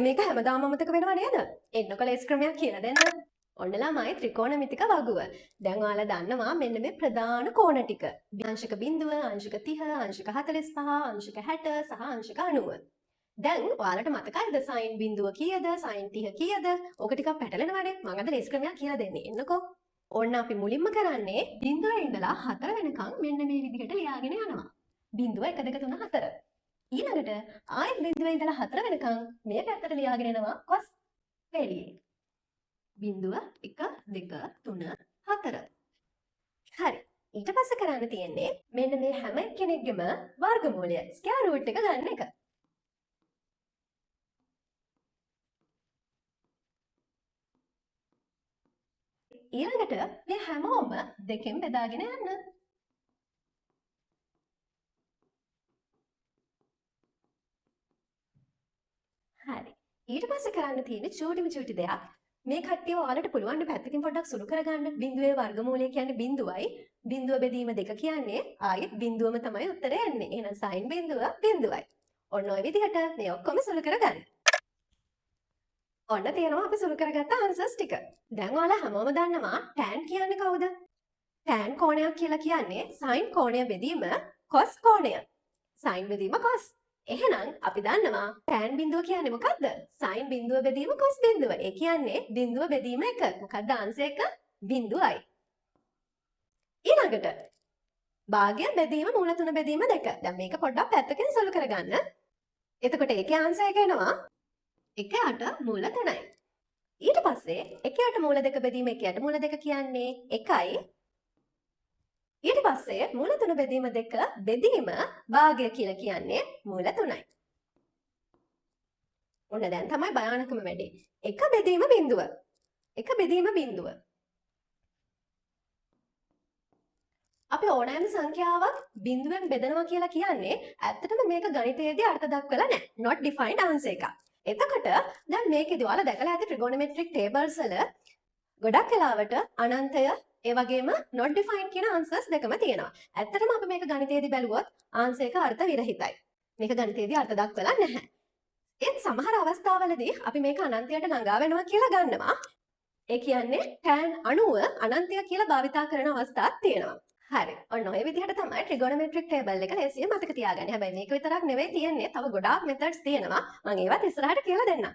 මේක හැමදාම අමතක වෙනව නේද? එන්නකො ලේස් ක්‍රමයක් කියලා දෙන්න. ඔන්න ළමයි ත්‍රිකෝණමිතික වගුව. දැන් ඔයාලා දන්නවා මෙන්න මේ ප්‍රධාන කෝණ ටික. අංශක 0, අංශක 30, අංශක 45, අංශක 60 සහ අංශක 90. දැන් ඔයාලට මතකයිද සයින් බිඳුව කීයද? සයින් 30 කීයද? ඕක ටිකක් පැටලෙනවානේ. මම අද ලේස් ක්‍රමයක් කියලා දෙන්නේ. එන්නකෝ. ඔන්න අපි මුලින්ම කරන්නේ බිඳුවේ ඉඳලා 4 වෙනකන් මෙන්න මේ විදිහට ලියාගෙන යනවා. බිඳුව 1 2 3 4. ඊළඟට ආයෙත් බිඳුවේ ඉඳලා 4 වෙනකන් මේ පැත්තට ලියාගෙන එනවා කොස් පෙළියේ. බිඳුව 1 2 3 4. හරි. ඊට පස්සේ කරන්න තියෙන්නේ මෙන්න මේ හැම කෙනෙක්ගේම වර්ගමූලය ස්ක්වයර් රූට් එක ගන්න එක. ඊළඟට මේ හැමෝම දෙකෙන් බෙදාගෙන යන්න. හරි. ඊට පස්සේ කරන්න තියෙන්නේ චූටි දෙයක්. මේ කට්ටිය ඔයාලට පුළුවන් පැත්තකින් පොඩ්ඩක් සුළු කරගන්න. බිඳුවේ වර්ගමූලය කියන්නේ බිඳුවයි. බිඳුව බෙදීම 2 කියන්නේ ආයෙත් බිඳුවම තමයි උත්තරේ එන්නේ. එහෙනම් sin බිඳුව බිඳුවයි. ඔන්න ඔය විදිහට මේ ඔක්කොම සුළු කරගන්න. ඔන්න තියෙනවා අපි සුළු කරගත්ත ආන්සර්ස් ටික. දැන් ඔයාලා හැමෝම දන්නවා tan කියන්නේ කවුද? tan කෝණයක් කියලා කියන්නේ sin කෝණය බෙදීම cos කෝණය. sin බෙදීම cos. එහෙනම් අපි දන්නවා tan බිඳුව කියන්නේ මොකද්ද? sin බිඳුව බෙදීම cos බිඳුව. ඒ කියන්නේ බිඳුව බෙදීම 1. මොකද්ද ආන්සර් එක? බිඳුවයි. ඊළඟට භාගය බෙදීම මූල 3 බෙදීම 2. දැන් මේක පොඩ්ඩක් පැත්තකින් සුළු කරගන්න. එතකොට ඒකේ ආන්සර් එක එනවා 1ට මූල 3යි. ඊට පස්සේ 1ට මූල 2 බෙදීම 1ට මූල 2 කියන්නේ 1යි. ඊට පස්සේ මූල 3 බෙදීම 2 බෙදීම භාගය කියලා කියන්නේ මූල 3යි. ඔන්න දැන් තමයි භයානකම වැඩේ. 1 බෙදීම බිඳුව. 1 බෙදීම බිඳුව. අපි ඕනෑම සංඛ්‍යාවක් බිඳුවෙන් බෙදනවා කියලා කියන්නේ ඇත්තටම මේක ගණිතයේදී අර්ථ දක්වලා නැහැ. not defined answer එකක්. එතකොට දැන් මේකේදී ඔයාලා දැකලා ඇති trigonometric tables වල ගොඩක් වෙලාවට අනන්තය ඒ වගේම not defined කියන answers දෙකම තියෙනවා. ඇත්තටම අපි මේක ගණිතයේදී බැලුවොත් answer එක අර්ථ විරහිතයි. මේක ගණිතයේදී අර්ථ දක්වලා නැහැ. ඒත් සමහර අවස්ථාවලදී අපි මේක අනන්තයට ළඟා වෙනවා කියලා ගන්නවා. ඒ කියන්නේ tan 90 අනන්තය කියලා භාවිතා කරන අවස්ථාවක් තියෙනවා. හරි. ඔන්න ඔය විදිහට තමයි trigonometric table එක ලේසියෙන් මතක තියාගන්න. හැබැයි මේක විතරක් නෙවෙයි තියෙන්නේ. තව ගොඩාක් methods තියෙනවා. මම ඒවත් ඉස්සරහට කියලා දෙන්නම්.